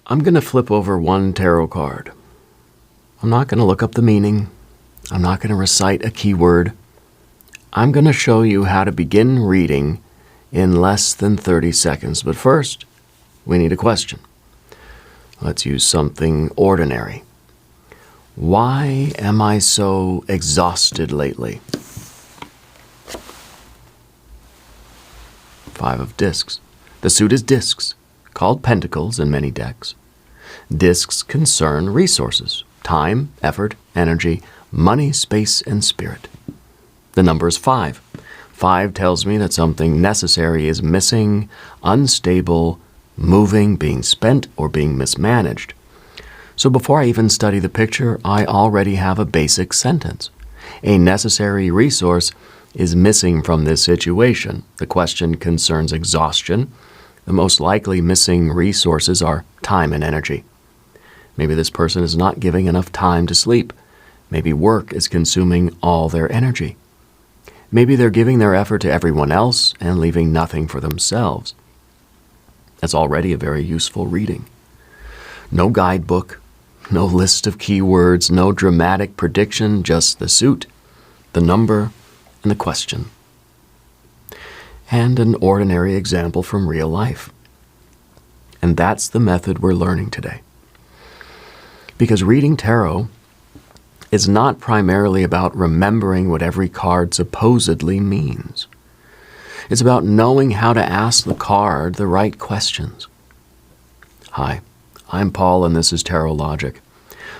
I'm going to flip over one tarot card. I'm not going to look up the meaning. I'm not going to recite a keyword. I'm going to show you how to begin reading in less than 30 seconds. But first, we need a question. Let's use something ordinary. Why am I so exhausted lately? 5 of discs. The suit is discs, called pentacles in many decks. Discs concern resources, time, effort, energy, money, space, and spirit. The number is 5. 5 tells me that something necessary is missing, unstable, moving, being spent, or being mismanaged. So before I even study the picture, I already have a basic sentence. A necessary resource is missing from this situation. The question concerns exhaustion. The most likely missing resources are time and energy. Maybe this person is not giving enough time to sleep. Maybe work is consuming all their energy. Maybe they're giving their effort to everyone else and leaving nothing for themselves. That's already a very useful reading. No guidebook, no list of keywords, no dramatic prediction, just the suit, the number, and the question. And an ordinary example from real life. And that's the method we're learning today. Because reading tarot is not primarily about remembering what every card supposedly means. It's about knowing how to ask the card the right questions. Hi, I'm Paul, and this is Tarot Logic,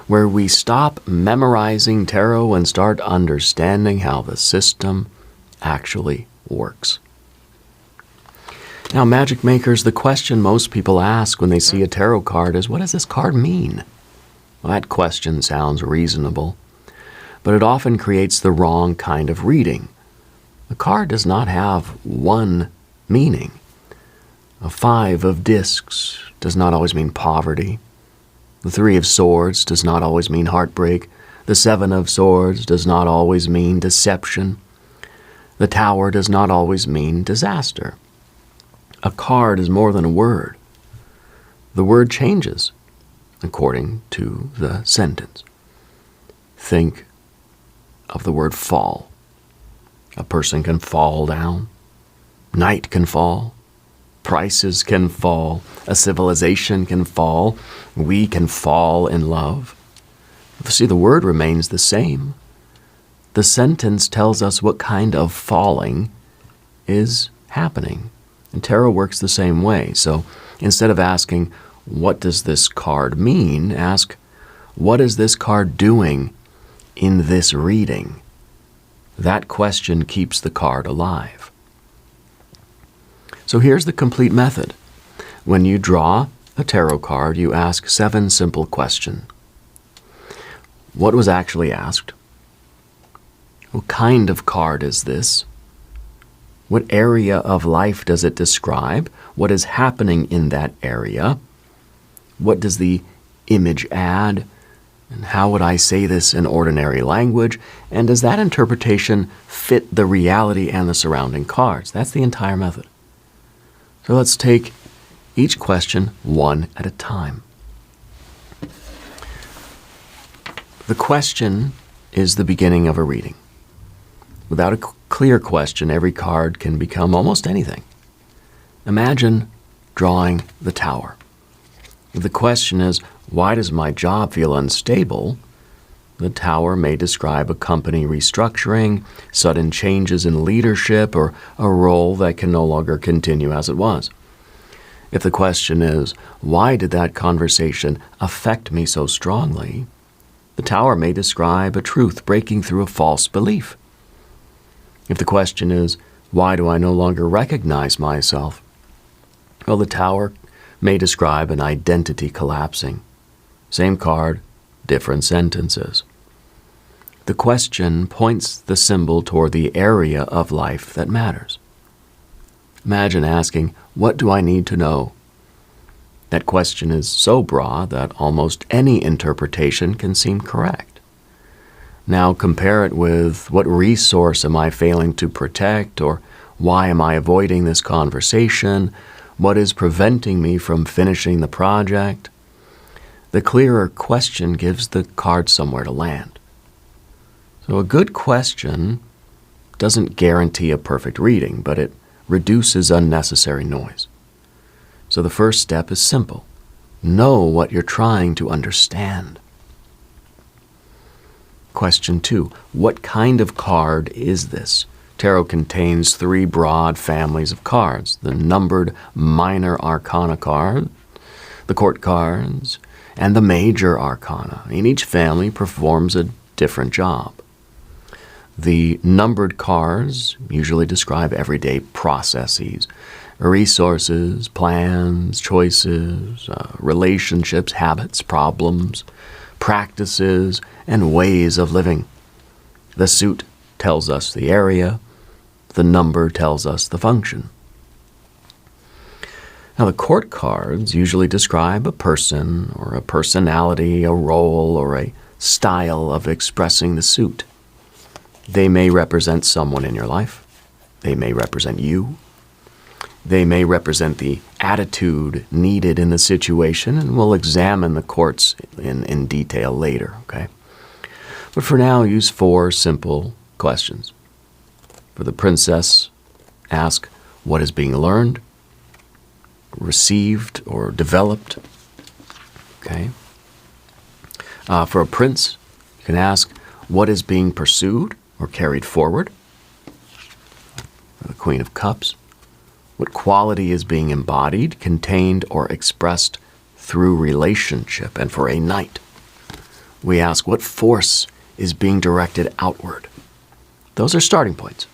where we stop memorizing tarot and start understanding how the system actually works. Now, magic makers, the question most people ask when they see a tarot card is, what does this card mean? Well, that question sounds reasonable, but it often creates the wrong kind of reading. A card does not have one meaning. A 5 of discs does not always mean poverty. The 3 of swords does not always mean heartbreak. The 7 of swords does not always mean deception. The Tower does not always mean disaster. A card is more than a word. The word changes according to the sentence. Think of the word fall. A person can fall down. Night can fall. Prices can fall. A civilization can fall. We can fall in love. See, the word remains the same. The sentence tells us what kind of falling is happening. And tarot works the same way. So instead of asking, what does this card mean? Ask, what is this card doing in this reading? That question keeps the card alive. So here's the complete method. When you draw a tarot card, you ask 7 simple questions. What was actually asked? What kind of card is this? What area of life does it describe? What is happening in that area? What does the image add? And how would I say this in ordinary language? And does that interpretation fit the reality and the surrounding cards? That's the entire method. So let's take each question one at a time. The question is the beginning of a reading. Without a clear question, every card can become almost anything. Imagine drawing the Tower. If the question is, why does my job feel unstable? The Tower may describe a company restructuring, sudden changes in leadership, or a role that can no longer continue as it was. If the question is, why did that conversation affect me so strongly? The Tower may describe a truth breaking through a false belief. If the question is, why do I no longer recognize myself? Well, the Tower may describe an identity collapsing. Same card, different sentences. The question points the symbol toward the area of life that matters. Imagine asking, what do I need to know? That question is so broad that almost any interpretation can seem correct. Now compare it with, what resource am I failing to protect? Or why am I avoiding this conversation? What is preventing me from finishing the project? The clearer question gives the card somewhere to land. So a good question doesn't guarantee a perfect reading, but it reduces unnecessary noise. So the first step is simple. Know what you're trying to understand. Question 2. What kind of card is this? Tarot contains 3 broad families of cards: the numbered minor arcana card, the court cards, and the major arcana. And each family performs a different job. The numbered cards usually describe everyday processes, resources, plans, choices, relationships, habits, problems, practices, and ways of living. The suit tells us the area, the number tells us the function. Now, the court cards usually describe a person or a personality, a role, or a style of expressing the suit. They may represent someone in your life. They may represent you. They may represent the attitude needed in the situation, and we'll examine the courts in detail later, okay? But for now, use 4 simple questions. For the princess, ask, what is being learned, received, or developed? Okay. For a prince, you can ask, what is being pursued or carried forward? For the Queen of Cups, what quality is being embodied, contained, or expressed through relationship? And for a knight, we ask, what force is being directed outward? Those are starting points.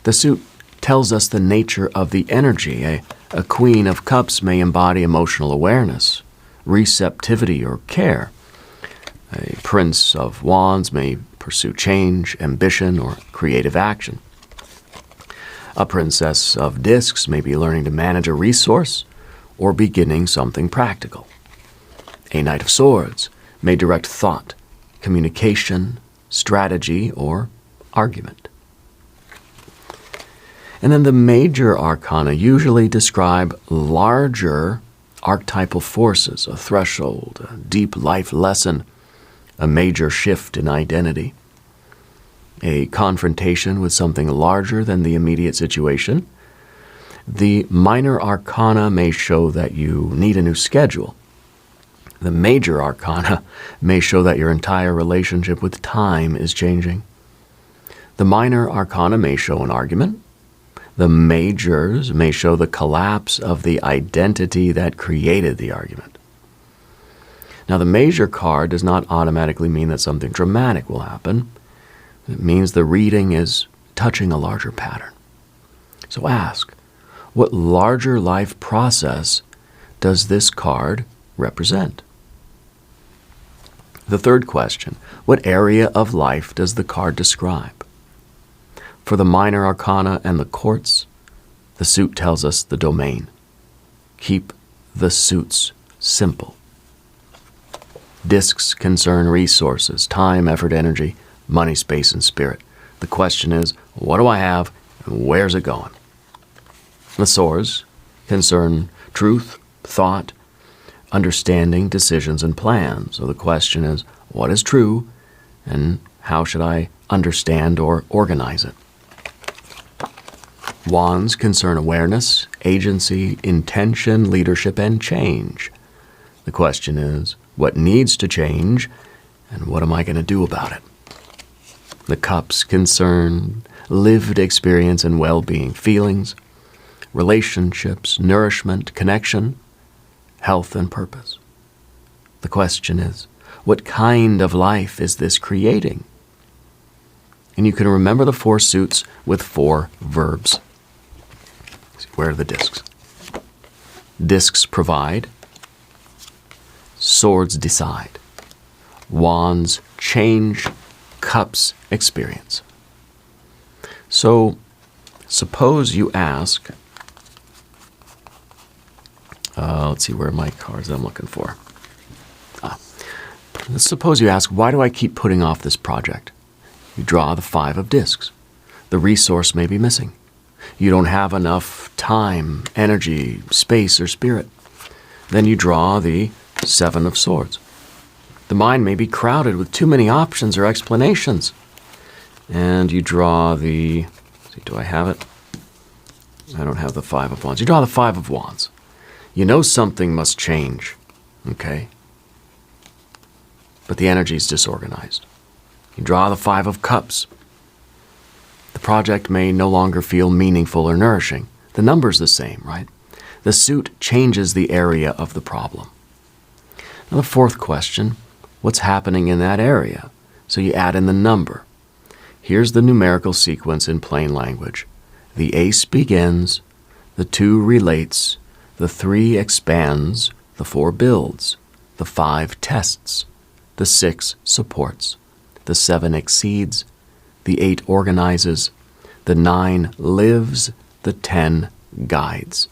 The suit tells us the nature of the energy. A Queen of Cups may embody emotional awareness, receptivity, or care. A Prince of Wands may pursue change, ambition, or creative action. A Princess of Discs may be learning to manage a resource or beginning something practical. A Knight of Swords may direct thought, communication, strategy, or argument. And then the major arcana usually describe larger archetypal forces, a threshold, a deep life lesson, a major shift in identity, a confrontation with something larger than the immediate situation. The minor arcana may show that you need a new schedule. The major arcana may show that your entire relationship with time is changing. The minor arcana may show an argument. The majors may show the collapse of the identity that created the argument. Now, the major card does not automatically mean that something dramatic will happen. It means the reading is touching a larger pattern. So ask, what larger life process does this card represent? The third question, what area of life does the card describe? For the minor arcana and the courts, the suit tells us the domain. Keep the suits simple. Discs concern resources, time, effort, energy, money, space, and spirit. The question is, what do I have and where's it going? The swords concern truth, thought, understanding, decisions, and plans. So the question is, what is true and how should I understand or organize it? Wands concern awareness, agency, intention, leadership, and change. The question is, what needs to change and what am I going to do about it? The cups concern lived experience and well-being, feelings, relationships, nourishment, connection, health, and purpose. The question is, what kind of life is this creating? And you can remember the 4 suits with 4 verbs. Where are the discs? Discs provide. Swords decide. Wands change. Cups experience. So suppose you ask, let's see where are my cards I'm looking for. Suppose you ask, why do I keep putting off this project? You draw the 5 of discs. The resource may be missing. You don't have enough time, energy, space, or spirit. Then you draw the Seven of Swords. The mind may be crowded with too many options or explanations. And you draw the, see, do I have it? I don't have the Five of Wands. You draw the Five of Wands. You know something must change, okay? But the energy is disorganized. You draw the Five of Cups. The project may no longer feel meaningful or nourishing. The number's the same, right? The suit changes the area of the problem. Now the fourth question, what's happening in that area? So you add in the number. Here's the numerical sequence in plain language. The ace begins, the 2 relates, the 3 expands, the 4 builds, the 5 tests, the 6 supports, the 7 exceeds, the 8 organizes, the 9 lives, the 10 guides.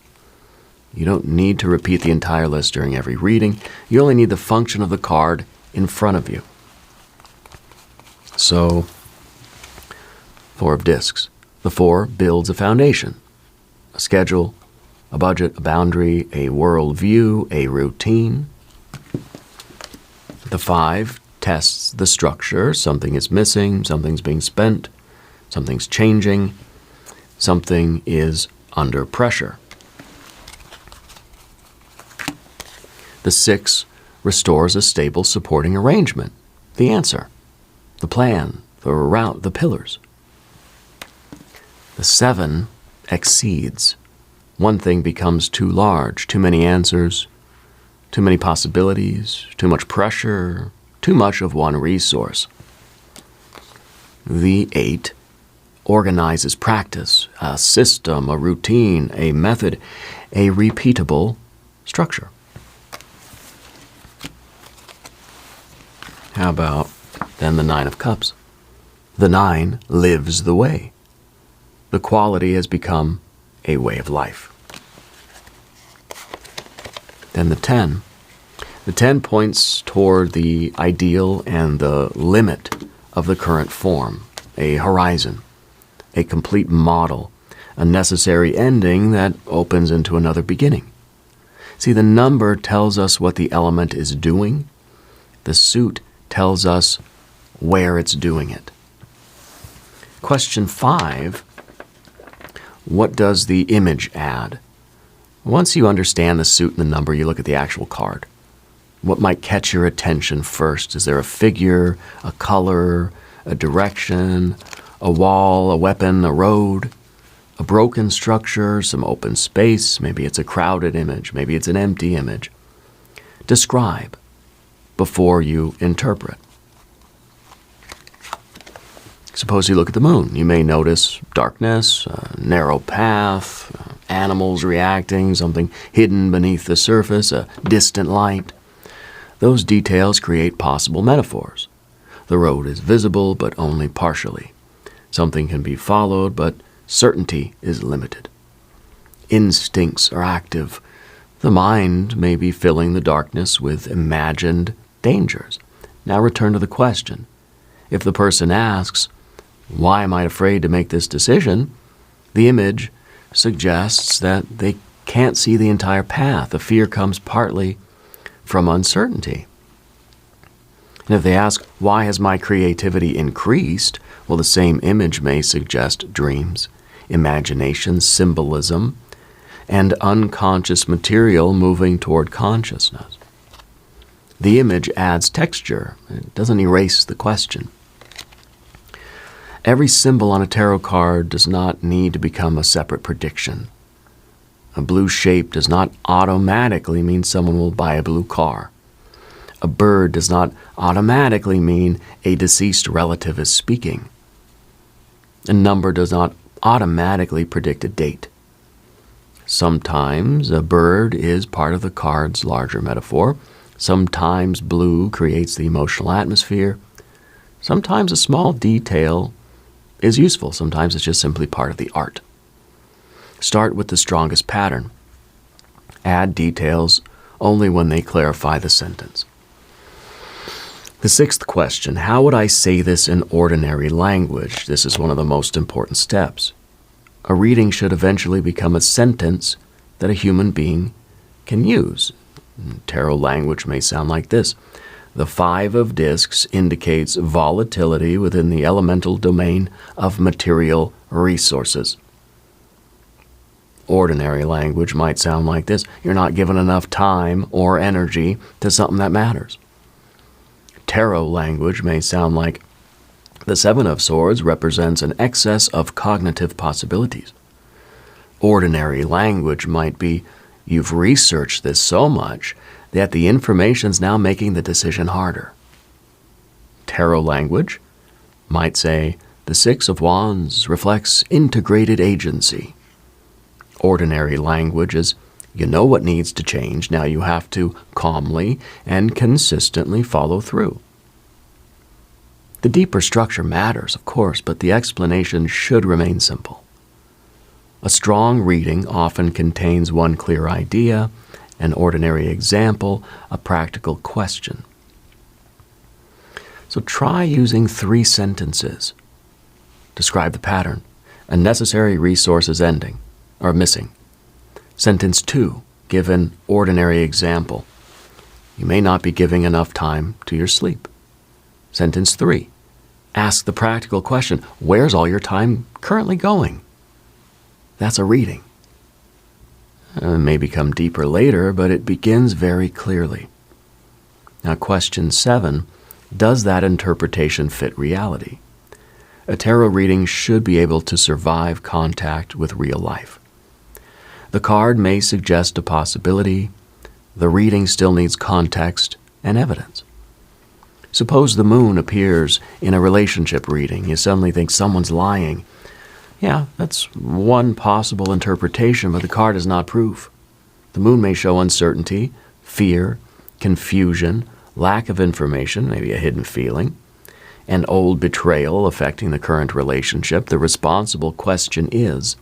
You don't need to repeat the entire list during every reading. You only need the function of the card in front of you. So, 4 of discs. The 4 builds a foundation, a schedule, a budget, a boundary, a world view, a routine. The 5 tests the structure. Something is missing, something's being spent, something's changing, something is under pressure. The 6 restores a stable supporting arrangement, the answer, the plan, the route, the pillars. The 7 exceeds. One thing becomes too large, too many answers, too many possibilities, too much pressure, too much of one resource. The 8 organizes practice, a system, a routine, a method, a repeatable structure. How about then the 9 of Cups? The 9 lives the way. The quality has become a way of life. Then the 10. The 10 points toward the ideal and the limit of the current form, a horizon, a complete model, a necessary ending that opens into another beginning. See, the number tells us what the element is doing. The suit tells us where it's doing it. Question 5. What does the image add? Once you understand the suit and the number, you look at the actual card. What might catch your attention first? Is there a figure, a color, a direction, a wall, a weapon, a road, a broken structure, some open space? Maybe it's a crowded image. Maybe it's an empty image. Describe before you interpret. Suppose you look at the moon. You may notice darkness, a narrow path, animals reacting, something hidden beneath the surface, a distant light. Those details create possible metaphors. The road is visible, but only partially. Something can be followed, but certainty is limited. Instincts are active. The mind may be filling the darkness with imagined dangers. Now return to the question. If the person asks, why am I afraid to make this decision? The image suggests that they can't see the entire path. The fear comes partly from uncertainty. And if they ask, why has my creativity increased? Well, the same image may suggest dreams, imagination, symbolism, and unconscious material moving toward consciousness. The image adds texture. It doesn't erase the question. Every symbol on a tarot card does not need to become a separate prediction. A blue shape does not automatically mean someone will buy a blue car. A bird does not automatically mean a deceased relative is speaking. A number does not automatically predict a date. Sometimes a bird is part of the card's larger metaphor. Sometimes blue creates the emotional atmosphere. Sometimes a small detail is useful. Sometimes it's just simply part of the art. Start with the strongest pattern. Add details only when they clarify the sentence. The 6th question, how would I say this in ordinary language? This is one of the most important steps. A reading should eventually become a sentence that a human being can use. Tarot language may sound like this. The Five of Discs indicates volatility within the elemental domain of material resources. Ordinary language might sound like this. You're not given enough time or energy to something that matters. Tarot language may sound like the Seven of Swords represents an excess of cognitive possibilities. Ordinary language might be, you've researched this so much that the information's now making the decision harder. Tarot language might say, the Six of Wands reflects integrated agency. Ordinary language is, you know what needs to change, now you have to calmly and consistently follow through. The deeper structure matters, of course, but the explanation should remain simple. A strong reading often contains one clear idea, an ordinary example, a practical question. So try using 3 sentences. Describe the pattern. A necessary resource is ending, or missing. Sentence 2, give an ordinary example. You may not be giving enough time to your sleep. Sentence 3, ask the practical question, where's all your time currently going? That's a reading. It may become deeper later, but it begins very clearly. Now, question 7, does that interpretation fit reality? A tarot reading should be able to survive contact with real life. The card may suggest a possibility. The reading still needs context and evidence. Suppose the moon appears in a relationship reading. You suddenly think someone's lying. Yeah, that's one possible interpretation, but the card is not proof. The moon may show uncertainty, fear, confusion, lack of information, maybe a hidden feeling, and old betrayal affecting the current relationship. The responsible question is,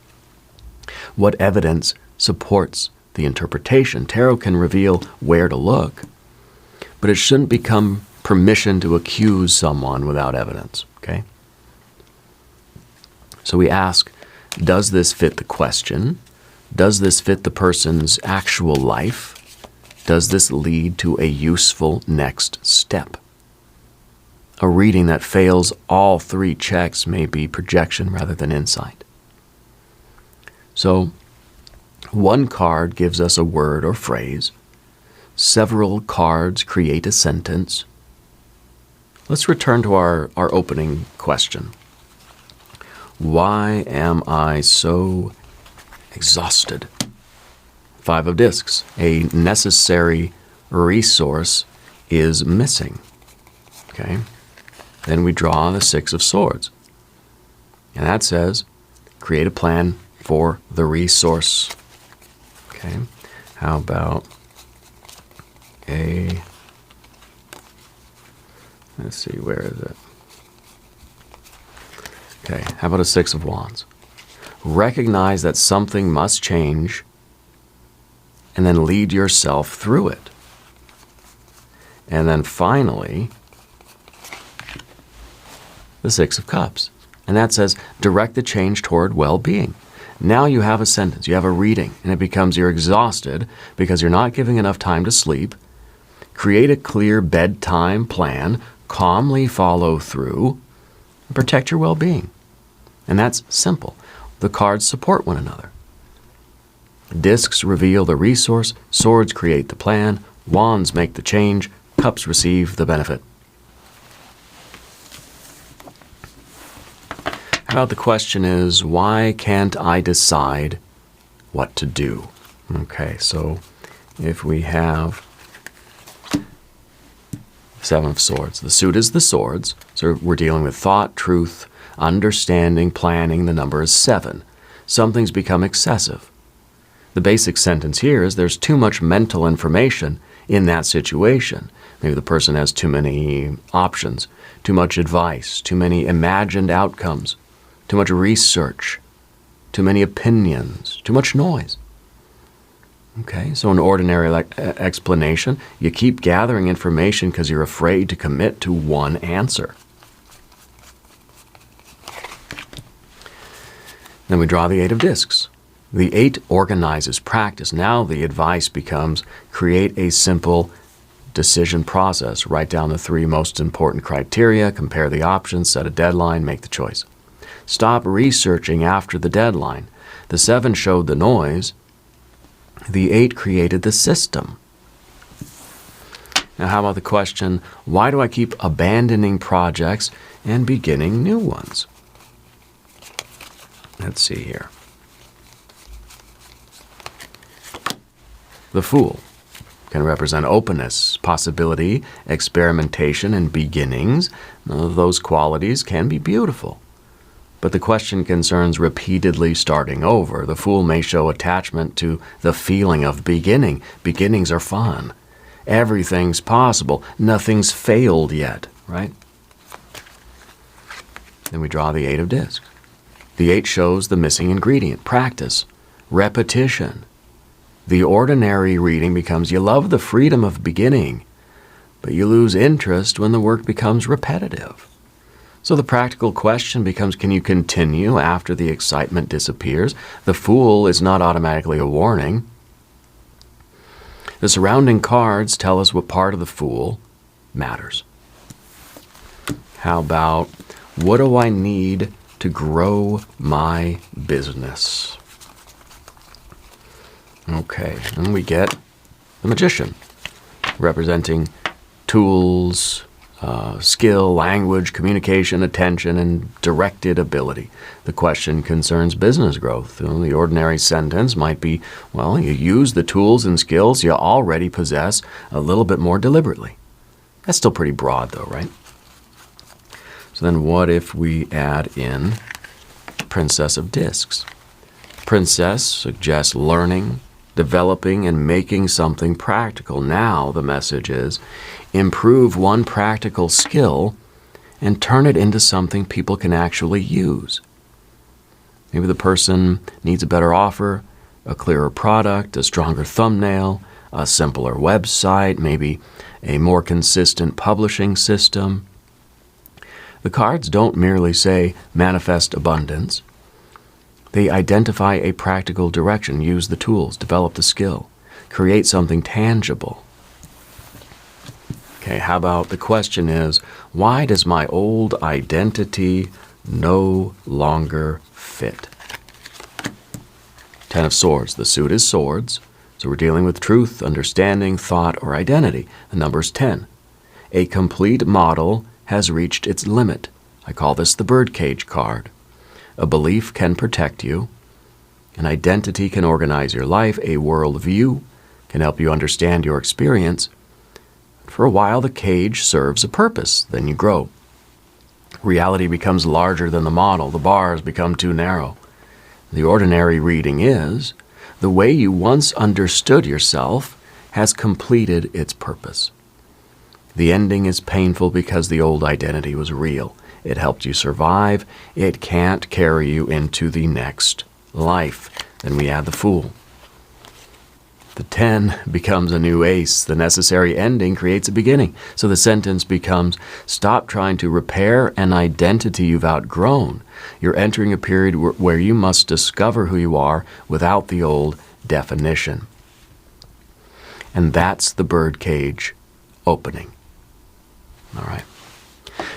what evidence supports the interpretation? Tarot can reveal where to look, but it shouldn't become permission to accuse someone without evidence, okay? So we ask, does this fit the question? Does this fit the person's actual life? Does this lead to a useful next step? A reading that fails all 3 checks may be projection rather than insight. So, one card gives us a word or phrase. Several cards create a sentence. Let's return to our opening question. Why am I so exhausted? 5 of Discs. A necessary resource is missing. Okay? Then we draw the 6 of Swords. And that says, create a plan for the resource. Okay? How about let's see, where is it? Okay, how about a 6 of Wands? Recognize that something must change and then lead yourself through it. And then finally, the 6 of Cups. And that says, direct the change toward well-being. Now you have a sentence, you have a reading, and it becomes you're exhausted because you're not giving enough time to sleep. Create a clear bedtime plan, calmly follow through, and protect your well-being. And that's simple. The cards support one another. Discs reveal the resource, swords create the plan, wands make the change, cups receive the benefit. How about the question is, why can't I decide what to do? Okay, so if we have 7 of Swords, the suit is the swords, so we're dealing with thought, truth, understanding, planning. The number is 7. Something's become excessive. The basic sentence here is there's too much mental information in that situation. Maybe the person has too many options, too much advice, too many imagined outcomes, too much research, too many opinions, too much noise. Okay, so an ordinary explanation, you keep gathering information because you're afraid to commit to one answer. Then we draw the 8 of Discs. The 8 organizes practice. Now the advice becomes create a simple decision process. Write down the 3 most important criteria, compare the options, set a deadline, make the choice. Stop researching after the deadline. The 7 showed the noise. The 8 created the system. Now how about the question, why do I keep abandoning projects and beginning new ones? Let's see here. The Fool can represent openness, possibility, experimentation, and beginnings. Now, those qualities can be beautiful. But the question concerns repeatedly starting over. The Fool may show attachment to the feeling of beginning. Beginnings are fun. Everything's possible. Nothing's failed yet, right? Then we draw the 8 of discs. The 8 shows the missing ingredient, practice, repetition. The ordinary reading becomes you love the freedom of beginning, but you lose interest when the work becomes repetitive. So the practical question becomes, can you continue after the excitement disappears? The Fool is not automatically a warning. The surrounding cards tell us what part of the Fool matters. How about, what do I need to grow my business? Okay, and we get the Magician, representing tools, skill, language, communication, attention, and directed ability. The question concerns business growth. The ordinary sentence might be, well, you use the tools and skills you already possess a little bit more deliberately. That's still pretty broad though, right? So then what if we add in Princess of Discs? Princess suggests learning, developing, and making something practical. Now the message is, improve one practical skill and turn it into something people can actually use. Maybe the person needs a better offer, a clearer product, a stronger thumbnail, a simpler website, maybe a more consistent publishing system. The cards don't merely say manifest abundance. They identify a practical direction, use the tools, develop the skill, create something tangible. Okay, how about the question is, why does my old identity no longer fit? 10 of Swords. The suit is swords, so we're dealing with truth, understanding, thought, or identity. The number is 10. A complete model has reached its limit. I call this the birdcage card. A belief can protect you. An identity can organize your life. A worldview can help you understand your experience. For a while, the cage serves a purpose. Then you grow. Reality becomes larger than the model. The bars become too narrow. The ordinary reading is, the way you once understood yourself has completed its purpose. The ending is painful because the old identity was real. It helped you survive. It can't carry you into the next life. Then we add the Fool. The 10 becomes a new ace. The necessary ending creates a beginning. So the sentence becomes, stop trying to repair an identity you've outgrown. You're entering a period where you must discover who you are without the old definition. And that's the birdcage opening. All right.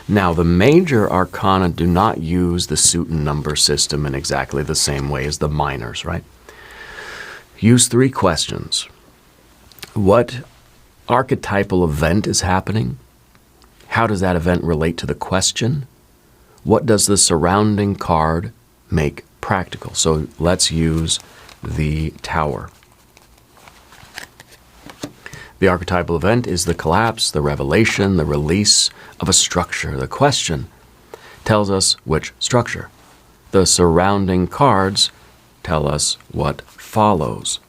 Now, the major arcana do not use the suit and number system in exactly the same way as the minors, right? Use 3 questions. What archetypal event is happening? How does that event relate to the question? What does the surrounding card make practical? So let's use the Tower. The archetypal event is the collapse, the revelation, the release of a structure. The question tells us which structure. The surrounding cards tell us what follows.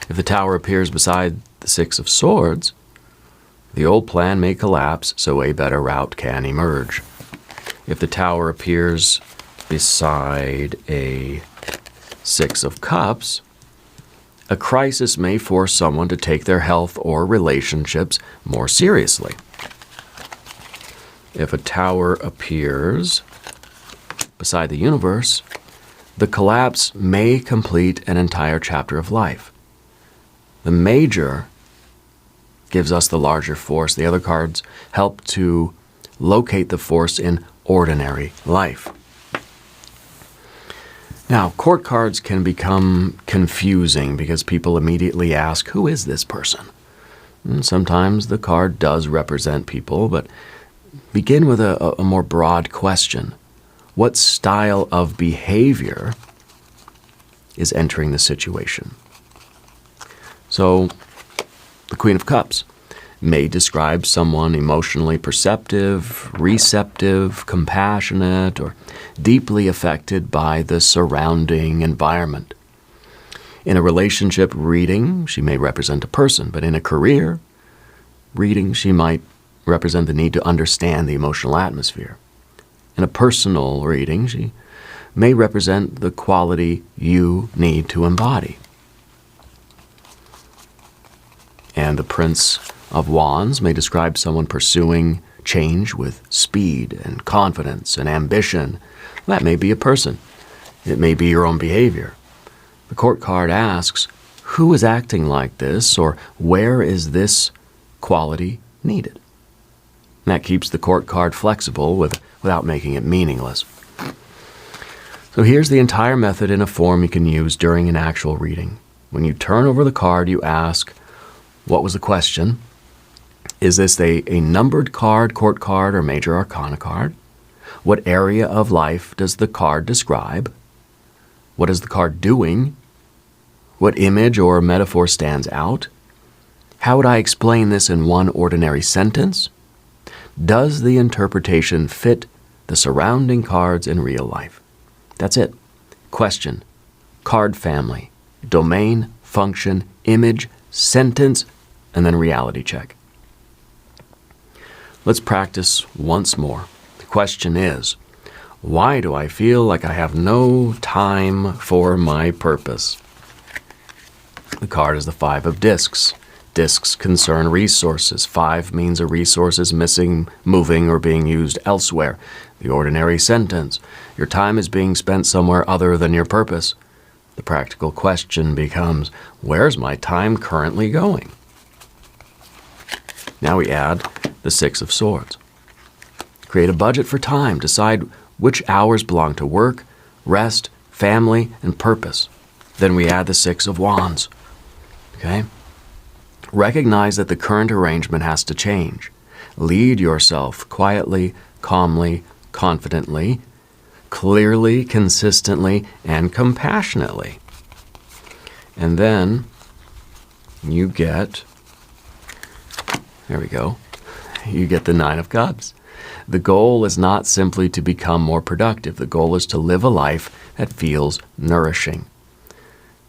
If the Tower appears beside the 6 of Swords, the old plan may collapse, so a better route can emerge. If the Tower appears beside a 6 of Cups, a crisis may force someone to take their health or relationships more seriously. If a Tower appears beside the Universe, The collapse may complete an entire chapter of life. The major gives us the larger force. The other cards help to locate the force in ordinary life. Now, court cards can become confusing because people immediately ask, who is this person? And sometimes the card does represent people, but begin with a more broad question. What style of behavior is entering the situation? So, the Queen of Cups may describe someone emotionally perceptive, receptive, compassionate, or deeply affected by the surrounding environment. In a relationship reading, she may represent a person, but in a career reading, she might represent the need to understand the emotional atmosphere. In a personal reading, she may represent the quality you need to embody. And the Prince of Wands may describe someone pursuing change with speed and confidence and ambition. That may be a person. It may be your own behavior. The court card asks, who is acting like this, or where is this quality needed? And that keeps the court card flexible without making it meaningless. So here's the entire method in a form you can use during an actual reading. When you turn over the card, you ask, what was the question? Is this a numbered card, court card, or major arcana card? What area of life does the card describe? What is the card doing? What image or metaphor stands out? How would I explain this in one ordinary sentence? Does the interpretation fit the surrounding cards in real life? That's it. Question, card family, domain, function, image, sentence, and then reality check. Let's practice once more. The question is, why do I feel like I have no time for my purpose? The card is the Five of Discs. Discs concern resources. 5 means a resource is missing, moving, or being used elsewhere. The ordinary sentence, your time is being spent somewhere other than your purpose. The practical question becomes, where's my time currently going? Now we add the Six of Swords. Create a budget for time. Decide which hours belong to work, rest, family, and purpose. Then we add the Six of Wands. Okay? Recognize that the current arrangement has to change. Lead yourself quietly, calmly, confidently, clearly, consistently, and compassionately. And then you get, there we go, you get the Nine of Cups. The goal is not simply to become more productive. The goal is to live a life that feels nourishing.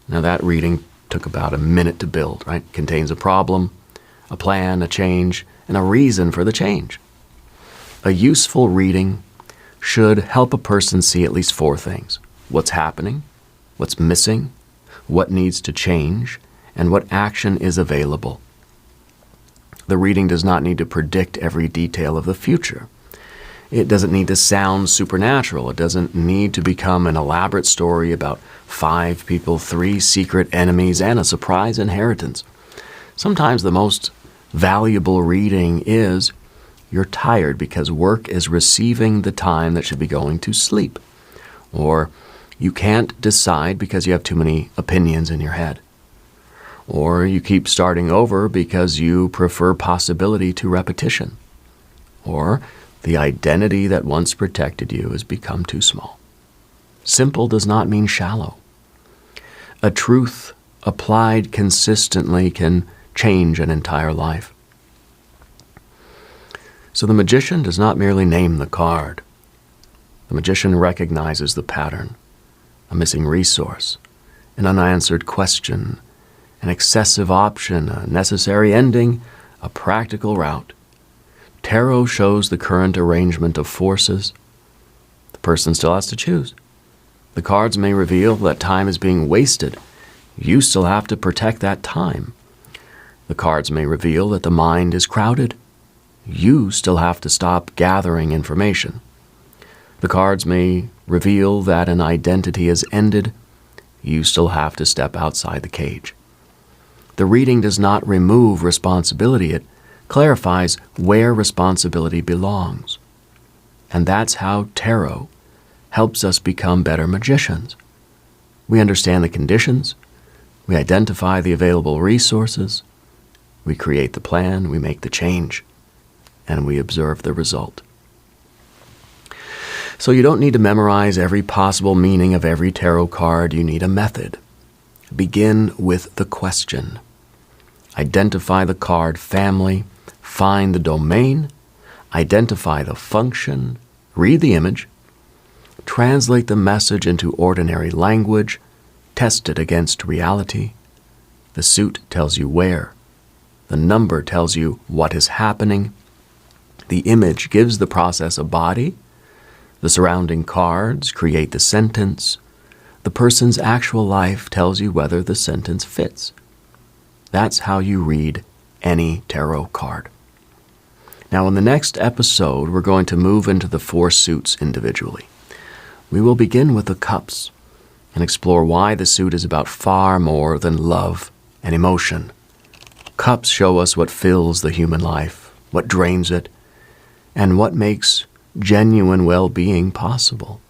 Now that reading took about a minute to build, right? Contains a problem, a plan, a change, and a reason for the change. A useful reading should help a person see at least 4 things. What's happening, what's missing, what needs to change, and what action is available. The reading does not need to predict every detail of the future. It doesn't need to sound supernatural. It doesn't need to become an elaborate story about 5 people, 3 secret enemies, and a surprise inheritance. Sometimes the most valuable reading is you're tired because work is receiving the time that should be going to sleep. Or you can't decide because you have too many opinions in your head. Or you keep starting over because you prefer possibility to repetition. Or the identity that once protected you has become too small. Simple does not mean shallow. A truth applied consistently can change an entire life. So the magician does not merely name the card. The magician recognizes the pattern, a missing resource, an unanswered question, an excessive option, a necessary ending, a practical route. Tarot shows the current arrangement of forces. The person still has to choose. The cards may reveal that time is being wasted. You still have to protect that time. The cards may reveal that the mind is crowded. You still have to stop gathering information. The cards may reveal that an identity has ended. You still have to step outside the cage. The reading does not remove responsibility. It clarifies where responsibility belongs. And that's how tarot helps us become better magicians. We understand the conditions. We identify the available resources. We create the plan. We make the change. And we observe the result. So you don't need to memorize every possible meaning of every tarot card. You need a method. Begin with the question. Identify the card family, find the domain, identify the function, read the image, translate the message into ordinary language, test it against reality. The suit tells you where. The number tells you what is happening. The image gives the process a body. The surrounding cards create the sentence. The person's actual life tells you whether the sentence fits. That's how you read any tarot card. Now, in the next episode, we're going to move into the 4 suits individually. We will begin with the cups and explore why the suit is about far more than love and emotion. Cups show us what fills the human life, what drains it, and what makes genuine well-being possible.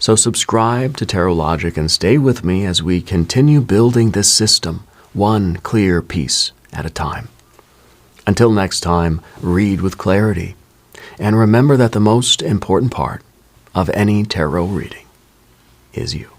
So subscribe to Tarot Logic and stay with me as we continue building this system, one clear piece at a time. Until next time, read with clarity, and remember that the most important part of any tarot reading is you.